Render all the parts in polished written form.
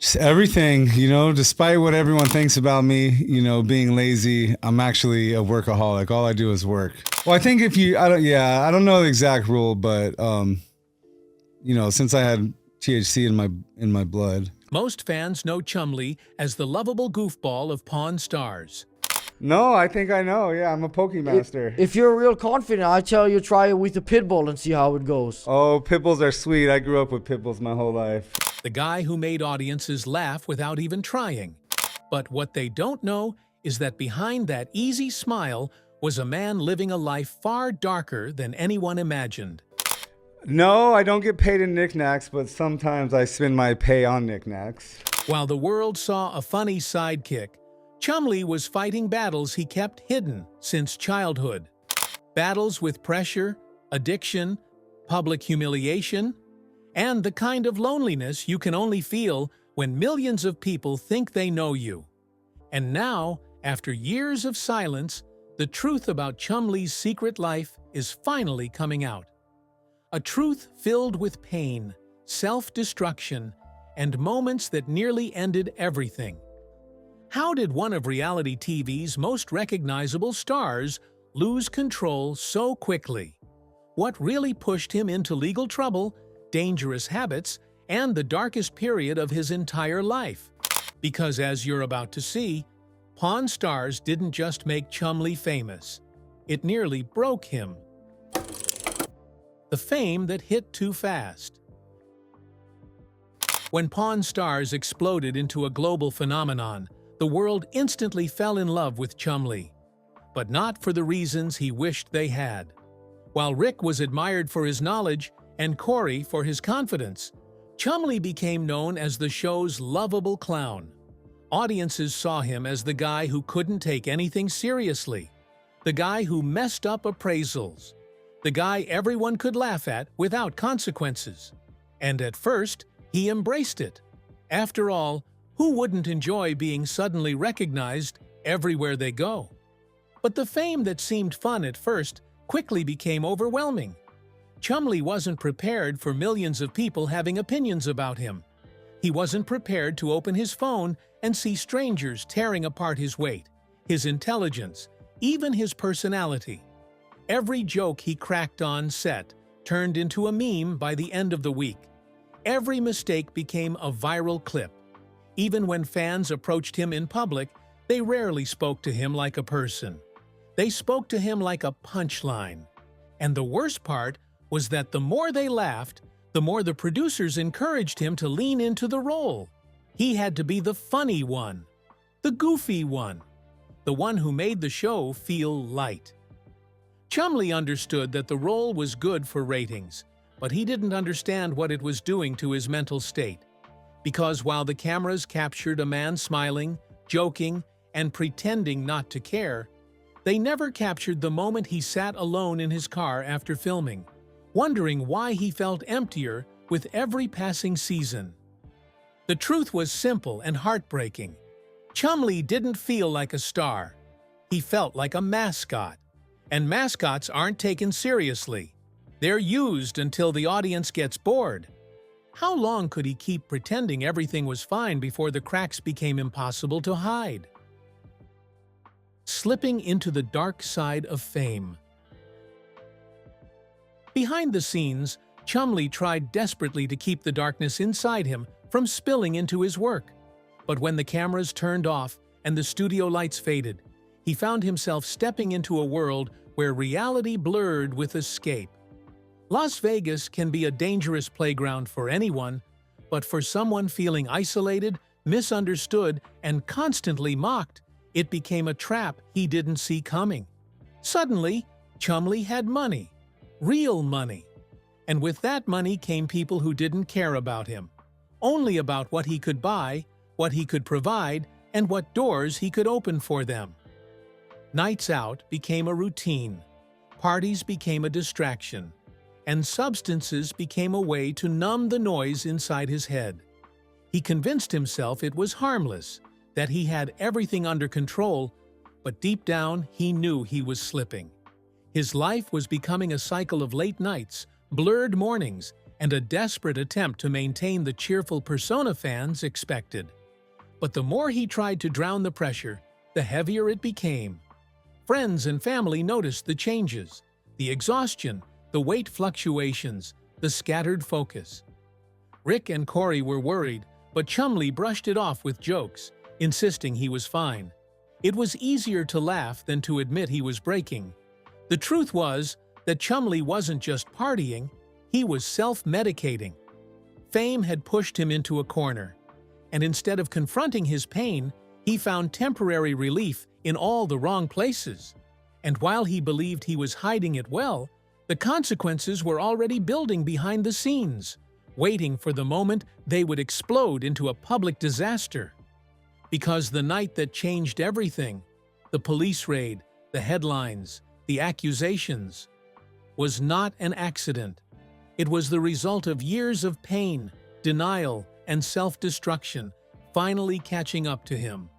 Just everything, despite what everyone thinks about me, being lazy, I'm actually a workaholic. All I do is work. Well, I think I don't know the exact rule, but, since I had THC in my blood. Most fans know Chumlee as the lovable goofball of Pawn Stars. No, I think I know. Yeah, I'm a Pokemaster. If you're real confident, I tell you try it with a pit bull and see how it goes. Oh, pit bulls are sweet. I grew up with pit bulls my whole life. The guy who made audiences laugh without even trying. But what they don't know is that behind that easy smile was a man living a life far darker than anyone imagined. No, I don't get paid in knickknacks, but sometimes I spend my pay on knickknacks. While the world saw a funny sidekick, Chumlee was fighting battles he kept hidden since childhood. Battles with pressure, addiction, public humiliation, and the kind of loneliness you can only feel when millions of people think they know you. And now, after years of silence, the truth about Chumlee's secret life is finally coming out. A truth filled with pain, self-destruction, and moments that nearly ended everything. How did one of reality TV's most recognizable stars lose control so quickly? What really pushed him into legal trouble, dangerous habits, and the darkest period of his entire life? Because as you're about to see, Pawn Stars didn't just make Chumlee famous. It nearly broke him. The fame that hit too fast. When Pawn Stars exploded into a global phenomenon, the world instantly fell in love with Chumlee. But not for the reasons he wished they had. While Rick was admired for his knowledge and Corey for his confidence, Chumlee became known as the show's lovable clown. Audiences saw him as the guy who couldn't take anything seriously, the guy who messed up appraisals, the guy everyone could laugh at without consequences. And at first, he embraced it. After all, who wouldn't enjoy being suddenly recognized everywhere they go? But the fame that seemed fun at first quickly became overwhelming. Chumlee wasn't prepared for millions of people having opinions about him. He wasn't prepared to open his phone and see strangers tearing apart his weight, his intelligence, even his personality. Every joke he cracked on set turned into a meme by the end of the week. Every mistake became a viral clip. Even when fans approached him in public, they rarely spoke to him like a person. They spoke to him like a punchline. And the worst part was that the more they laughed, the more the producers encouraged him to lean into the role. He had to be the funny one, the goofy one, the one who made the show feel light. Chumlee understood that the role was good for ratings, but he didn't understand what it was doing to his mental state. Because while the cameras captured a man smiling, joking, and pretending not to care, they never captured the moment he sat alone in his car after filming, wondering why he felt emptier with every passing season. The truth was simple and heartbreaking. Chumlee didn't feel like a star. He felt like a mascot. And mascots aren't taken seriously. They're used until the audience gets bored. How long could he keep pretending everything was fine before the cracks became impossible to hide? Slipping into the dark side of fame. Behind the scenes, Chumlee tried desperately to keep the darkness inside him from spilling into his work. But when the cameras turned off and the studio lights faded, he found himself stepping into a world where reality blurred with escape. Las Vegas can be a dangerous playground for anyone, but for someone feeling isolated, misunderstood, and constantly mocked, it became a trap he didn't see coming. Suddenly, Chumlee had money. Real money. And with that money came people who didn't care about him, only about what he could buy, what he could provide, and what doors he could open for them. Nights out became a routine, parties became a distraction, and substances became a way to numb the noise inside his head. He convinced himself it was harmless, that he had everything under control, but deep down he knew he was slipping. His life was becoming a cycle of late nights, blurred mornings, and a desperate attempt to maintain the cheerful persona fans expected. But the more he tried to drown the pressure, the heavier it became. Friends and family noticed the changes, the exhaustion, the weight fluctuations, the scattered focus. Rick and Corey were worried, but Chumlee brushed it off with jokes, insisting he was fine. It was easier to laugh than to admit he was breaking. The truth was that Chumlee wasn't just partying, he was self-medicating. Fame had pushed him into a corner, and instead of confronting his pain, he found temporary relief in all the wrong places. And while he believed he was hiding it well, the consequences were already building behind the scenes, waiting for the moment they would explode into a public disaster. Because the night that changed everything, the police raid, the headlines, the accusations, was not an accident. It was the result of years of pain, denial, and self-destruction finally catching up to him.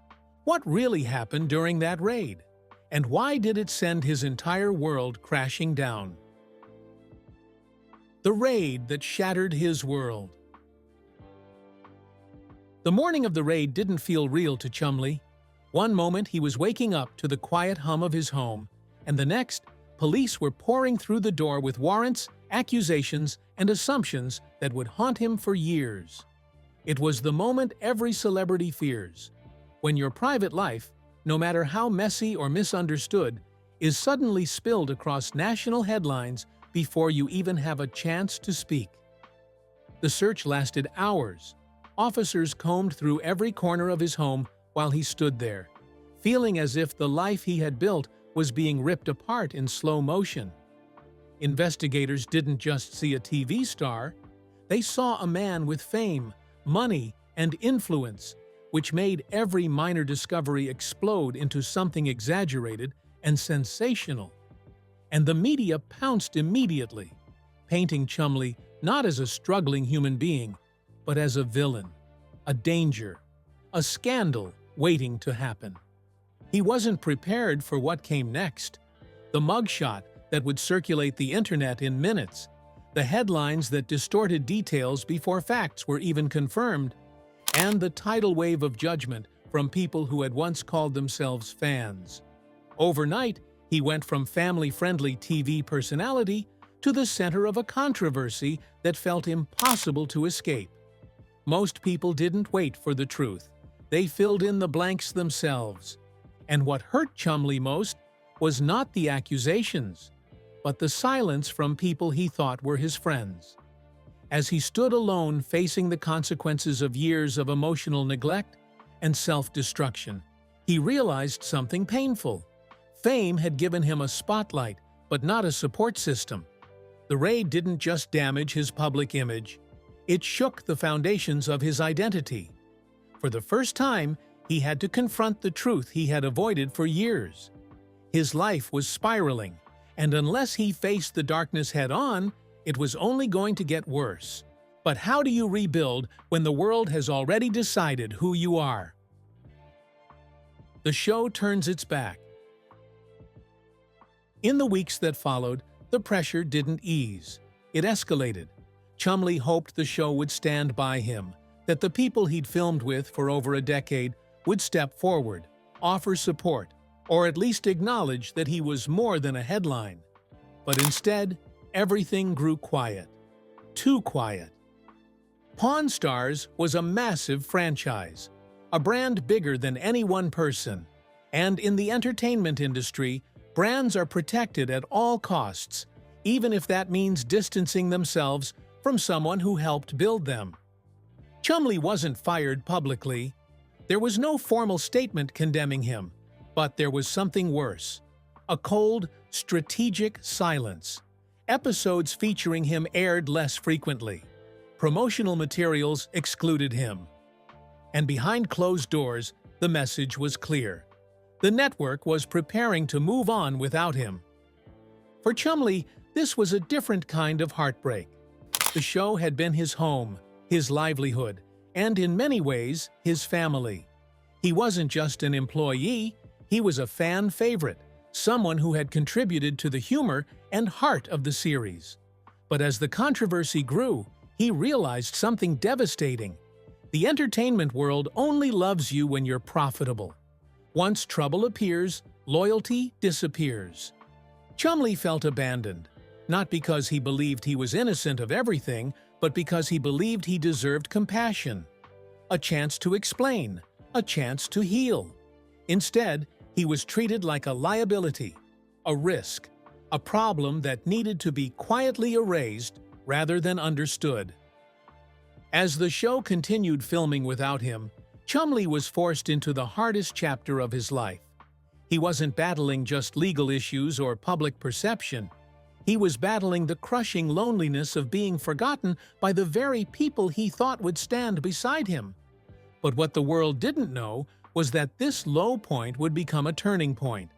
What really happened during that raid? And why did it send his entire world crashing down? The raid that shattered his world. The morning of the raid didn't feel real to Chumlee. One moment he was waking up to the quiet hum of his home, and the next, police were pouring through the door with warrants, accusations, and assumptions that would haunt him for years. It was the moment every celebrity fears, when your private life, no matter how messy or misunderstood, is suddenly spilled across national headlines before you even have a chance to speak. The search lasted hours. Officers combed through every corner of his home while he stood there, feeling as if the life he had built was being ripped apart in slow motion. Investigators didn't just see a TV star, they saw a man with fame, money, and influence, which made every minor discovery explode into something exaggerated and sensational. And the media pounced immediately, painting Chumlee not as a struggling human being, but as a villain, a danger, a scandal waiting to happen. He wasn't prepared for what came next. The mugshot that would circulate the internet in minutes, the headlines that distorted details before facts were even confirmed, and the tidal wave of judgment from people who had once called themselves fans. Overnight, he went from family-friendly TV personality to the center of a controversy that felt impossible to escape. Most people didn't wait for the truth. They filled in the blanks themselves. And what hurt Chumlee most was not the accusations, but the silence from people he thought were his friends. As he stood alone facing the consequences of years of emotional neglect and self-destruction, he realized something painful. Fame had given him a spotlight, but not a support system. The raid didn't just damage his public image, it shook the foundations of his identity. For the first time, he had to confront the truth he had avoided for years. His life was spiraling, and unless he faced the darkness head-on, it was only going to get worse. But how do you rebuild when the world has already decided who you are? The show turns its back. In the weeks that followed, the pressure didn't ease. It escalated. Chumlee hoped the show would stand by him, that the people he'd filmed with for over a decade would step forward, offer support, or at least acknowledge that he was more than a headline. But instead, everything grew quiet. Too quiet. Pawn Stars was a massive franchise, a brand bigger than any one person. And in the entertainment industry, brands are protected at all costs, even if that means distancing themselves from someone who helped build them. Chumlee wasn't fired publicly. There was no formal statement condemning him, but there was something worse. A cold, strategic silence. Episodes featuring him aired less frequently. Promotional materials excluded him. And behind closed doors, the message was clear. The network was preparing to move on without him. For Chumlee, this was a different kind of heartbreak. The show had been his home, his livelihood, and in many ways, his family. He wasn't just an employee, he was a fan favorite, someone who had contributed to the humor and heart of the series. But as the controversy grew, he realized something devastating. The entertainment world only loves you when you're profitable. Once trouble appears, loyalty disappears. Chumlee felt abandoned, not because he believed he was innocent of everything, but because he believed he deserved compassion. A chance to explain, a chance to heal. Instead, he was treated like a liability, a risk, a problem that needed to be quietly erased rather than understood. As the show continued filming without him, Chumlee was forced into the hardest chapter of his life. He wasn't battling just legal issues or public perception. He was battling the crushing loneliness of being forgotten by the very people he thought would stand beside him. But what the world didn't know was that this low point would become a turning point.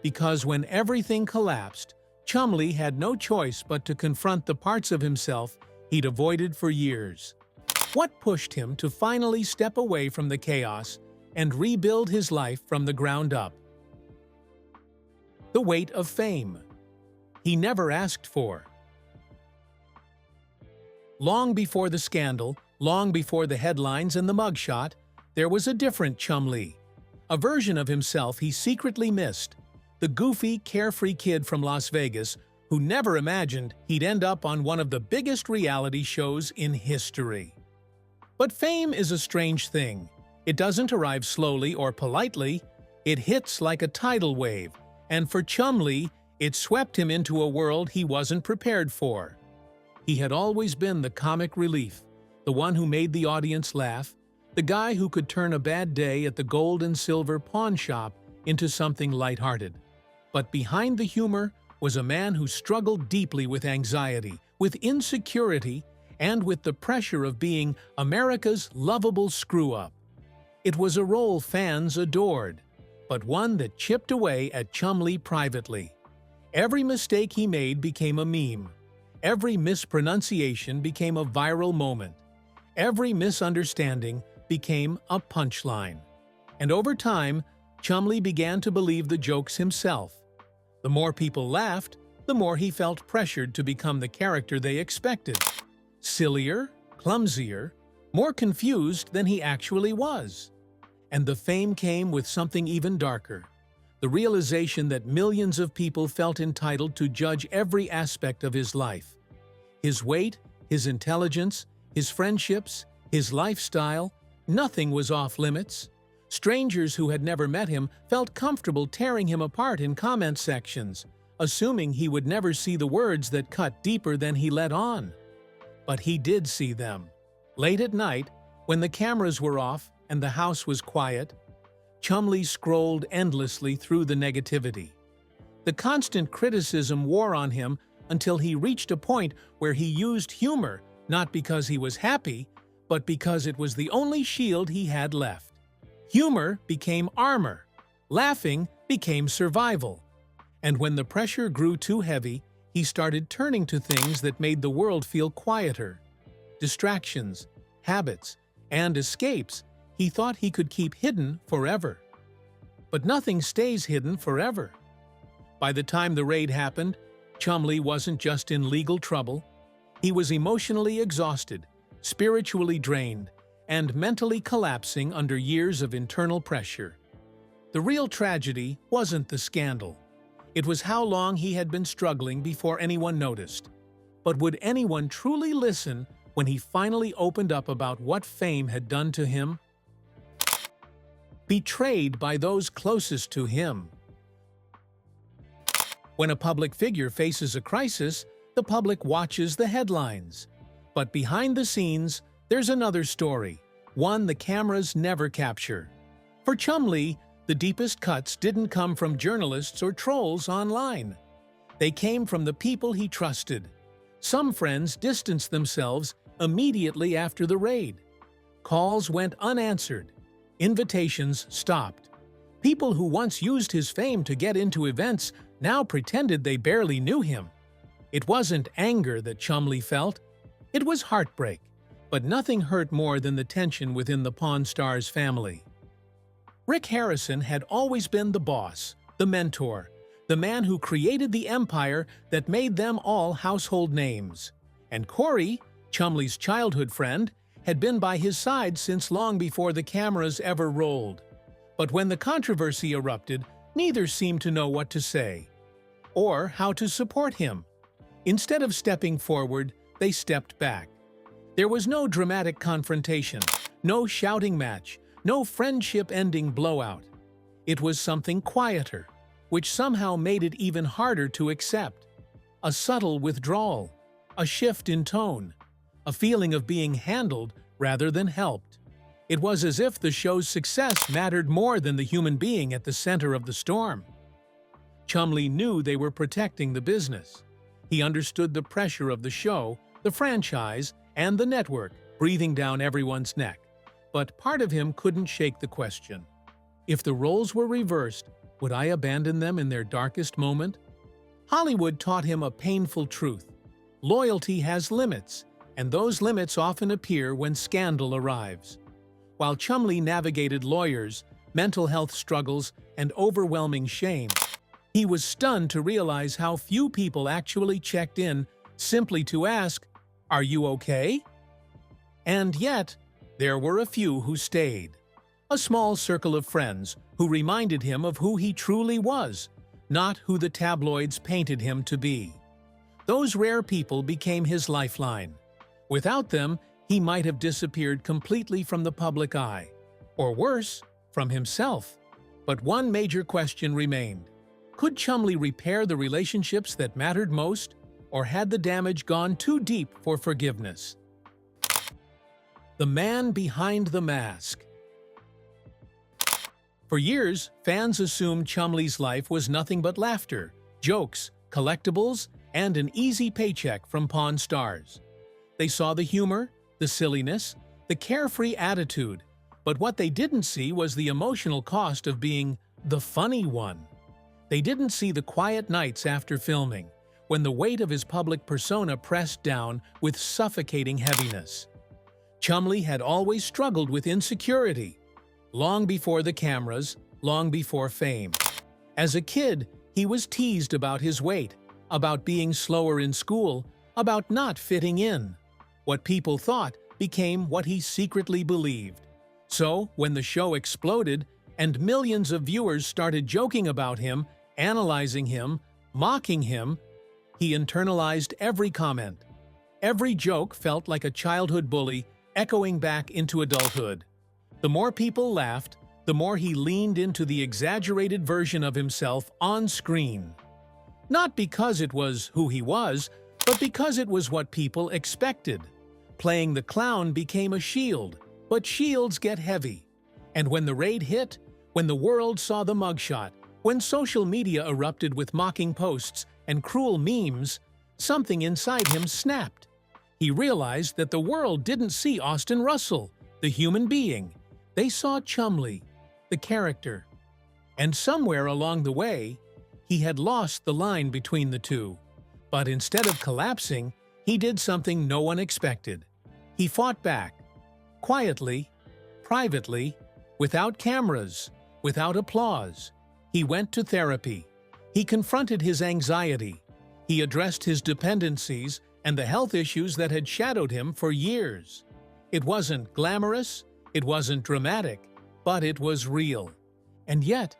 Because when everything collapsed, Chumlee had no choice but to confront the parts of himself he'd avoided for years. What pushed him to finally step away from the chaos and rebuild his life from the ground up? The weight of fame he never asked for. Long before the scandal, long before the headlines and the mugshot, there was a different Chumlee, a version of himself he secretly missed, the goofy, carefree kid from Las Vegas who never imagined he'd end up on one of the biggest reality shows in history. But fame is a strange thing. It doesn't arrive slowly or politely. It hits like a tidal wave, and for Chumlee, it swept him into a world he wasn't prepared for. He had always been the comic relief, the one who made the audience laugh, the guy who could turn a bad day at the gold and silver pawn shop into something lighthearted. But behind the humor was a man who struggled deeply with anxiety, with insecurity, and with the pressure of being America's lovable screw-up. It was a role fans adored, but one that chipped away at Chumlee privately. Every mistake he made became a meme. Every mispronunciation became a viral moment. Every misunderstanding became a punchline. And over time, Chumlee began to believe the jokes himself. The more people laughed, the more he felt pressured to become the character they expected. Sillier, clumsier, more confused than he actually was. And the fame came with something even darker. The realization that millions of people felt entitled to judge every aspect of his life. His weight, his intelligence, his friendships, his lifestyle, nothing was off limits. Strangers who had never met him felt comfortable tearing him apart in comment sections, assuming he would never see the words that cut deeper than he let on. But he did see them. Late at night, when the cameras were off and the house was quiet, Chumlee scrolled endlessly through the negativity. The constant criticism wore on him until he reached a point where he used humor not because he was happy, but because it was the only shield he had left. Humor became armor. Laughing became survival. And when the pressure grew too heavy, he started turning to things that made the world feel quieter. Distractions, habits, and escapes he thought he could keep hidden forever. But nothing stays hidden forever. By the time the raid happened, Chumlee wasn't just in legal trouble. He was emotionally exhausted, spiritually drained, and mentally collapsing under years of internal pressure. The real tragedy wasn't the scandal. It was how long he had been struggling before anyone noticed. But would anyone truly listen when he finally opened up about what fame had done to him? Betrayed by those closest to him. When a public figure faces a crisis, the public watches the headlines. But behind the scenes, there's another story, one the cameras never capture. For Chumlee, the deepest cuts didn't come from journalists or trolls online. They came from the people he trusted. Some friends distanced themselves immediately after the raid. Calls went unanswered. Invitations stopped. People who once used his fame to get into events now pretended they barely knew him. It wasn't anger that Chumlee felt. It was heartbreak. But nothing hurt more than the tension within the Pawn Stars family. Rick Harrison had always been the boss, the mentor, the man who created the empire that made them all household names. And Corey, Chumlee's childhood friend, had been by his side since long before the cameras ever rolled. But when the controversy erupted, neither seemed to know what to say or how to support him. Instead of stepping forward, they stepped back. There was no dramatic confrontation, no shouting match, no friendship-ending blowout. It was something quieter, which somehow made it even harder to accept. A subtle withdrawal, a shift in tone, a feeling of being handled rather than helped. It was as if the show's success mattered more than the human being at the center of the storm. Chumlee knew they were protecting the business. He understood the pressure of the show, the franchise, and the network breathing down everyone's neck. But part of him couldn't shake the question. If the roles were reversed, would I abandon them in their darkest moment? Hollywood taught him a painful truth. Loyalty has limits, and those limits often appear when scandal arrives. While Chumlee navigated lawyers, mental health struggles, and overwhelming shame, he was stunned to realize how few people actually checked in simply to ask, "Are you okay?" And yet, there were a few who stayed. A small circle of friends who reminded him of who he truly was, not who the tabloids painted him to be. Those rare people became his lifeline. Without them, he might have disappeared completely from the public eye, or worse, from himself. But one major question remained. Could Chumlee repair the relationships that mattered most, or had the damage gone too deep for forgiveness? The man behind the mask. For years, fans assumed Chumlee's life was nothing but laughter, jokes, collectibles, and an easy paycheck from Pawn Stars. They saw the humor, the silliness, the carefree attitude, but what they didn't see was the emotional cost of being the funny one. They didn't see the quiet nights after filming, when the weight of his public persona pressed down with suffocating heaviness. Chumlee had always struggled with insecurity, long before the cameras, long before fame. As a kid, he was teased about his weight, about being slower in school, about not fitting in. What people thought became what he secretly believed. So, when the show exploded and millions of viewers started joking about him, analyzing him, mocking him, he internalized every comment. Every joke felt like a childhood bully echoing back into adulthood. The more people laughed, the more he leaned into the exaggerated version of himself on screen. Not because it was who he was, but because it was what people expected. Playing the clown became a shield, but shields get heavy. And when the raid hit, when the world saw the mugshot, when social media erupted with mocking posts and cruel memes, something inside him snapped. He realized that the world didn't see Austin Russell, the human being. They saw Chumlee, the character. And somewhere along the way, he had lost the line between the two. But instead of collapsing, he did something no one expected. He fought back, quietly, privately, without cameras, without applause. He went to therapy. He confronted his anxiety. He addressed his dependencies and the health issues that had shadowed him for years. It wasn't glamorous, it wasn't dramatic, but it was real. And yet,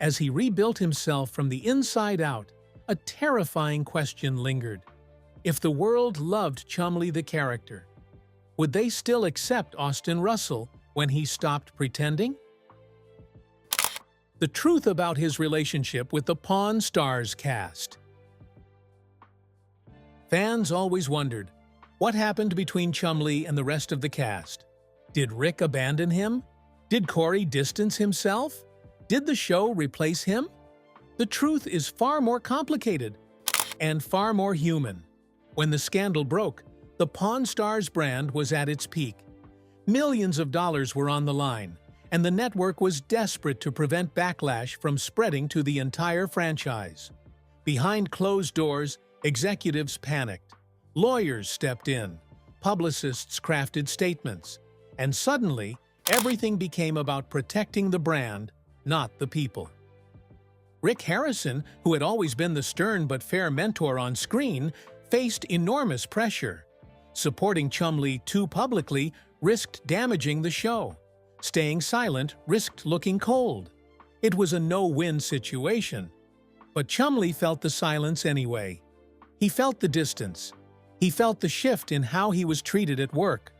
as he rebuilt himself from the inside out, a terrifying question lingered. If the world loved Chumlee the character, would they still accept Austin Russell when he stopped pretending? The truth about his relationship with the Pawn Stars cast. Fans always wondered, what happened between Chumlee and the rest of the cast? Did Rick abandon him? Did Corey distance himself? Did the show replace him? The truth is far more complicated and far more human. When the scandal broke, the Pawn Stars brand was at its peak. Millions of dollars were on the line, and the network was desperate to prevent backlash from spreading to the entire franchise. Behind closed doors, executives panicked. Lawyers stepped in. Publicists crafted statements. And suddenly, everything became about protecting the brand, not the people. Rick Harrison, who had always been the stern but fair mentor on screen, faced enormous pressure. Supporting Chumlee too publicly risked damaging the show. Staying silent risked looking cold. It was a no-win situation. But Chumlee felt the silence anyway. He felt the distance. He felt the shift in how he was treated at work.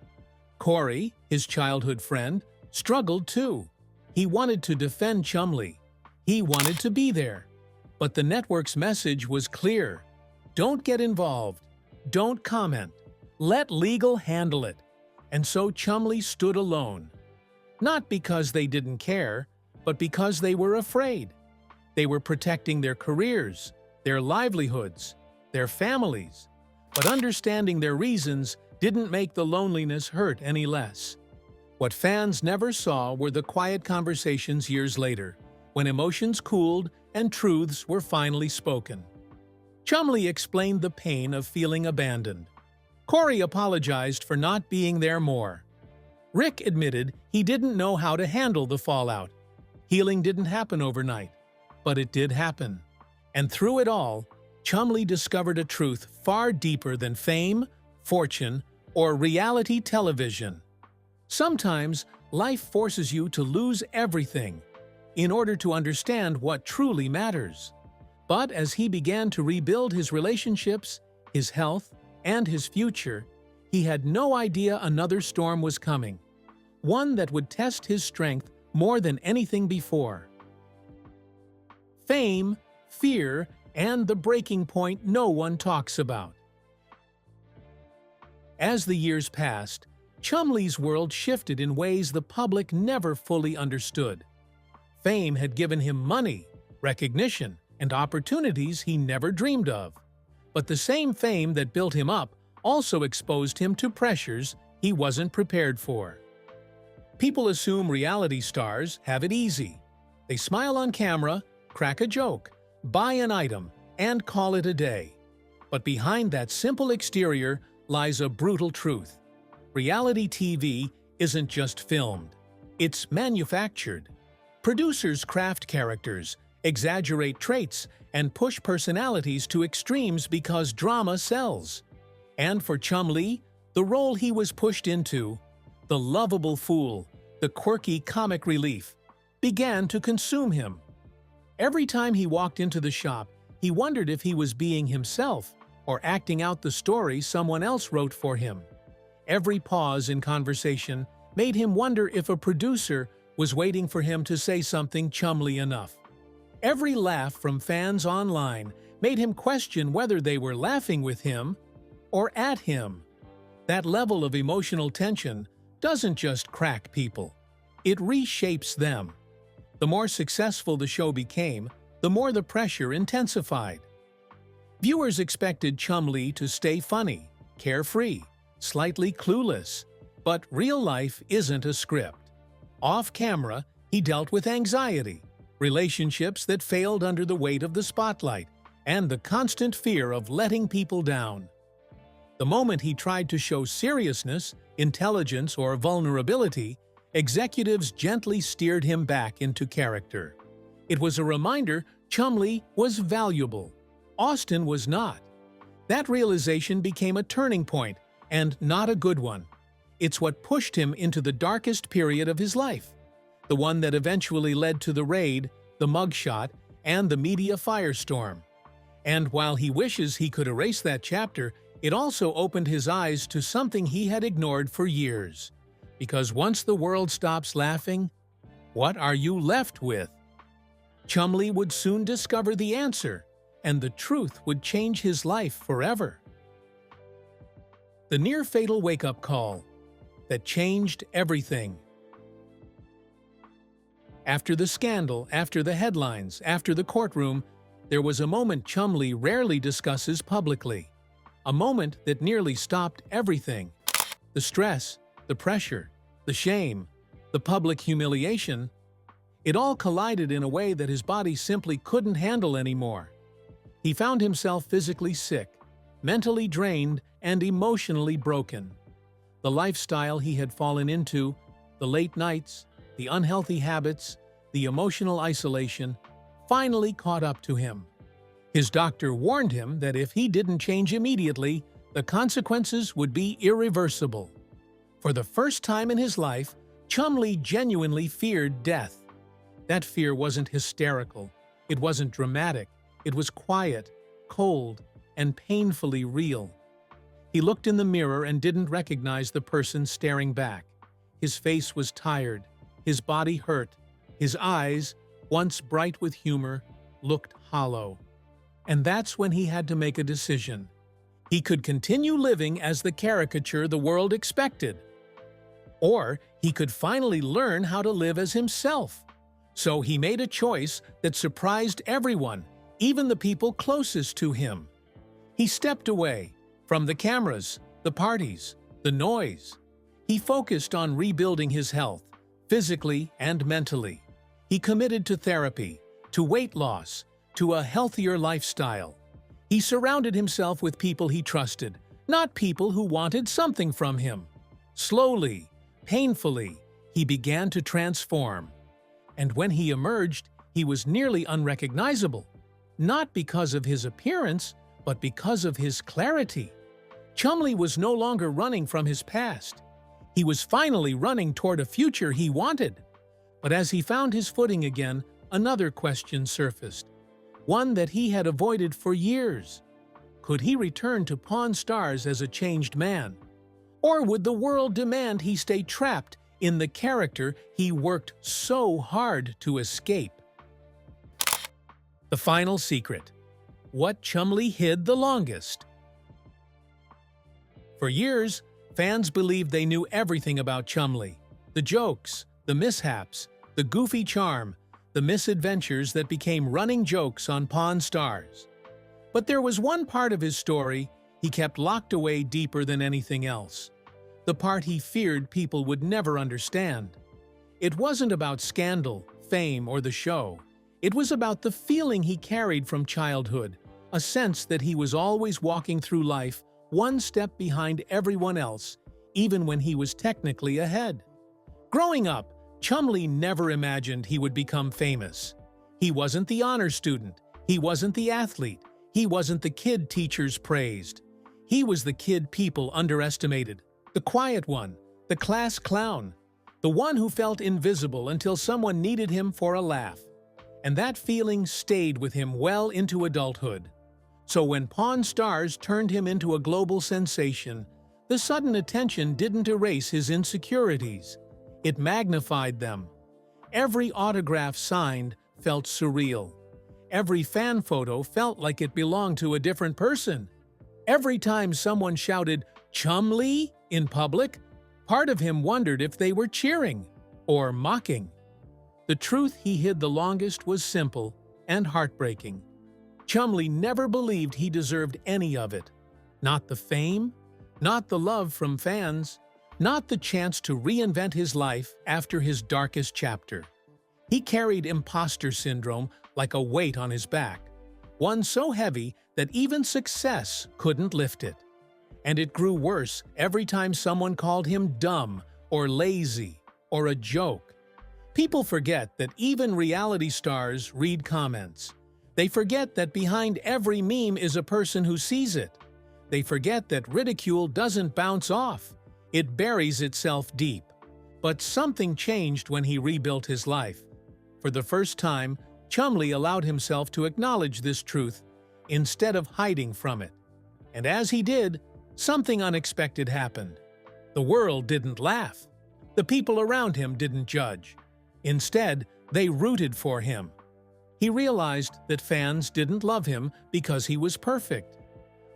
Corey, his childhood friend, struggled too. He wanted to defend Chumlee. He wanted to be there. But the network's message was clear. Don't get involved. Don't comment. Let legal handle it. And so Chumlee stood alone. Not because they didn't care, but because they were afraid. They were protecting their careers, their livelihoods, their families. But understanding their reasons didn't make the loneliness hurt any less. What fans never saw were the quiet conversations years later, when emotions cooled and truths were finally spoken. Chumlee explained the pain of feeling abandoned. Corey apologized for not being there more. Rick admitted he didn't know how to handle the fallout. Healing didn't happen overnight, but it did happen. And through it all, Chumlee discovered a truth far deeper than fame, fortune, or reality television. Sometimes, life forces you to lose everything in order to understand what truly matters. But as he began to rebuild his relationships, his health, and his future, he had no idea another storm was coming, one that would test his strength more than anything before. Fame, fear, and the breaking point no one talks about. As the years passed, Chumlee's world shifted in ways the public never fully understood. Fame had given him money, recognition, and opportunities he never dreamed of. But the same fame that built him up also exposed him to pressures he wasn't prepared for. People assume reality stars have it easy. They smile on camera, crack a joke, buy an item, and call it a day. But behind that simple exterior lies a brutal truth. Reality TV isn't just filmed. It's manufactured. Producers craft characters, exaggerate traits, and push personalities to extremes because drama sells. And for Chumlee, the role he was pushed into, the lovable fool, the quirky comic relief, began to consume him. Every time he walked into the shop, he wondered if he was being himself or acting out the story someone else wrote for him. Every pause in conversation made him wonder if a producer was waiting for him to say something Chumlee enough. Every laugh from fans online made him question whether they were laughing with him or at him. That level of emotional tension doesn't just crack people, it reshapes them. The more successful the show became, the more the pressure intensified. Viewers expected Chumlee to stay funny, carefree, slightly clueless, but real life isn't a script. Off camera, he dealt with anxiety, relationships that failed under the weight of the spotlight, and the constant fear of letting people down. The moment he tried to show seriousness, intelligence, or vulnerability, executives gently steered him back into character. It was a reminder Chumlee was valuable. Austin was not. That realization became a turning point, and not a good one. It's what pushed him into the darkest period of his life, the one that eventually led to the raid, the mugshot, and the media firestorm. And while he wishes he could erase that chapter, it also opened his eyes to something he had ignored for years. Because once the world stops laughing, what are you left with? Chumlee would soon discover the answer, and the truth would change his life forever. The near-fatal wake-up call that changed everything. After the scandal, after the headlines, after the courtroom, there was a moment Chumlee rarely discusses publicly. A moment that nearly stopped everything. The stress, the pressure, the shame, the public humiliation. It all collided in a way that his body simply couldn't handle anymore. He found himself physically sick, mentally drained, and emotionally broken. The lifestyle he had fallen into, the late nights, the unhealthy habits, the emotional isolation, finally caught up to him. His doctor warned him that if he didn't change immediately, the consequences would be irreversible. For the first time in his life, Chumlee genuinely feared death. That fear wasn't hysterical. It wasn't dramatic. It was quiet, cold, and painfully real. He looked in the mirror and didn't recognize the person staring back. His face was tired. His body hurt. His eyes, once bright with humor, looked hollow. And that's when he had to make a decision. He could continue living as the caricature the world expected, or he could finally learn how to live as himself. So he made a choice that surprised everyone, even the people closest to him. He stepped away from the cameras, the parties, the noise. He focused on rebuilding his health, physically and mentally. He committed to therapy, to weight loss, to a healthier lifestyle. He surrounded himself with people he trusted, not people who wanted something from him. Slowly, painfully, he began to transform. And when he emerged, he was nearly unrecognizable, not because of his appearance, but because of his clarity. Chumlee was no longer running from his past. He was finally running toward a future he wanted. But as he found his footing again, another question surfaced, one that he had avoided for years. Could he return to Pawn Stars as a changed man? Or would the world demand he stay trapped in the character he worked so hard to escape? The final secret. What Chumlee hid the longest. For years, fans believed they knew everything about Chumlee. The jokes, the mishaps, the goofy charm, the misadventures that became running jokes on Pawn Stars. But there was one part of his story he kept locked away deeper than anything else. The part he feared people would never understand. It wasn't about scandal, fame, or the show. It was about the feeling he carried from childhood, a sense that he was always walking through life one step behind everyone else, even when he was technically ahead. Growing up, Chumlee never imagined he would become famous. He wasn't the honor student. He wasn't the athlete. He wasn't the kid teachers praised. He was the kid people underestimated, the quiet one, the class clown, the one who felt invisible until someone needed him for a laugh. And that feeling stayed with him well into adulthood. So when Pawn Stars turned him into a global sensation, the sudden attention didn't erase his insecurities. It magnified them. Every autograph signed felt surreal. Every fan photo felt like it belonged to a different person. Every time someone shouted, "Chumlee?" in public, part of him wondered if they were cheering or mocking. The truth he hid the longest was simple and heartbreaking. Chumlee never believed he deserved any of it. Not the fame, not the love from fans, not the chance to reinvent his life after his darkest chapter. He carried imposter syndrome like a weight on his back, one so heavy that even success couldn't lift it. And it grew worse every time someone called him dumb or lazy or a joke. People forget that even reality stars read comments. They forget that behind every meme is a person who sees it. They forget that ridicule doesn't bounce off. It buries itself deep. But something changed when he rebuilt his life. For the first time, Chumlee allowed himself to acknowledge this truth instead of hiding from it. And as he did, something unexpected happened. The world didn't laugh. The people around him didn't judge. Instead, they rooted for him. He realized that fans didn't love him because he was perfect.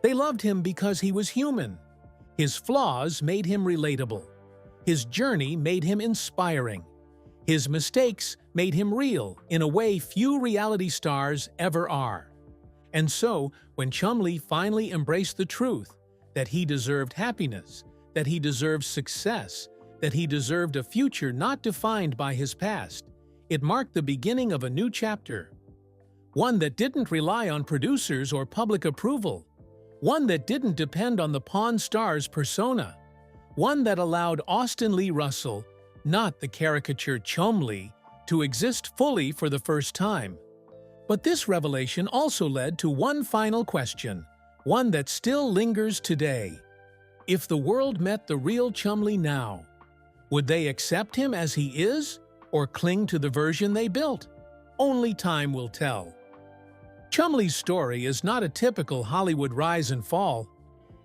They loved him because he was human. His flaws made him relatable. His journey made him inspiring. His mistakes made him real in a way few reality stars ever are. And so, when Chumlee finally embraced the truth that he deserved happiness, that he deserved success, that he deserved a future not defined by his past, it marked the beginning of a new chapter. One that didn't rely on producers or public approval. One that didn't depend on the Pawn Stars persona. One that allowed Austin Lee Russell, not the caricature Chumlee, to exist fully for the first time. But this revelation also led to one final question. one that still lingers today. If the world met the real Chumlee now, would they accept him as he is or cling to the version they built? Only time will tell. Chumlee's story is not a typical Hollywood rise and fall.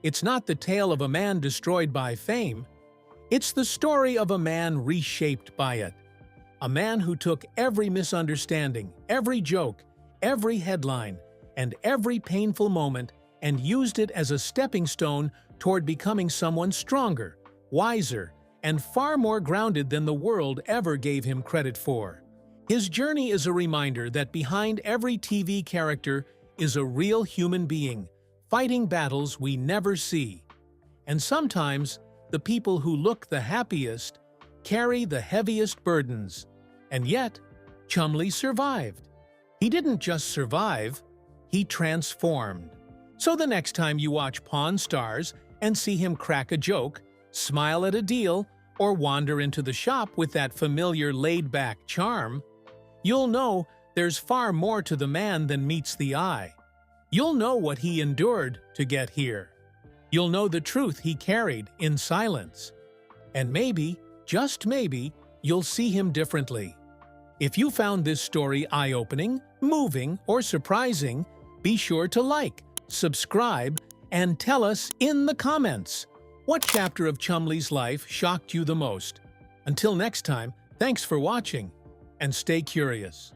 It's not the tale of a man destroyed by fame. It's the story of a man reshaped by it. A man who took every misunderstanding, every joke, every headline, and every painful moment and used it as a stepping stone toward becoming someone stronger, wiser, and far more grounded than the world ever gave him credit for. His journey is a reminder that behind every TV character is a real human being, fighting battles we never see. And sometimes, the people who look the happiest carry the heaviest burdens. And yet, Chumlee survived. He didn't just survive, he transformed. So the next time you watch Pawn Stars and see him crack a joke, smile at a deal, or wander into the shop with that familiar laid-back charm, you'll know there's far more to the man than meets the eye. You'll know what he endured to get here. You'll know the truth he carried in silence. And maybe, just maybe, you'll see him differently. If you found this story eye-opening, moving, or surprising, be sure to like, subscribe, and tell us in the comments what chapter of Chumlee's life shocked you the most. Until next time, thanks for watching, and stay curious.